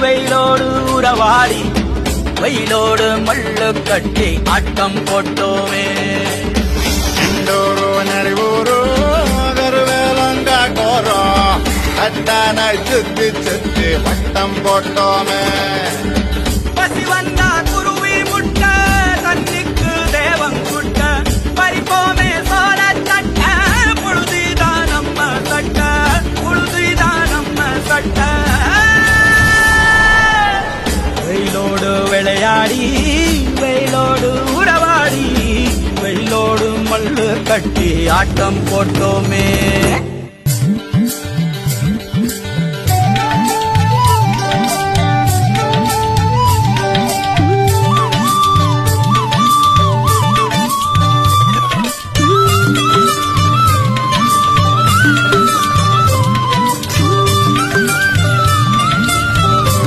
வெயிலோடு உறவாடி வெயிலோடு மல்லு கட்டி ஆட்டம் போட்டோமே. இண்டூரு நரிவூரு கருவேலங்க கோரம் கட்டான சுத்தி சுத்தி வட்டம் போட்டோமே. பசி வந்தா குருவி முட்ட தண்ணிக்கு தேவம் குட்ட பறிப்போமே சோழ தட்ட புழுதிதான் நம்ம சட்ட புழுதிதான் நம்ம சட்ட. வெயிலோடு விளையாடி வெயிலோடு உறவாடி வெயிலோடு மல்லு கட்டி ஆட்டம் போட்டோமே.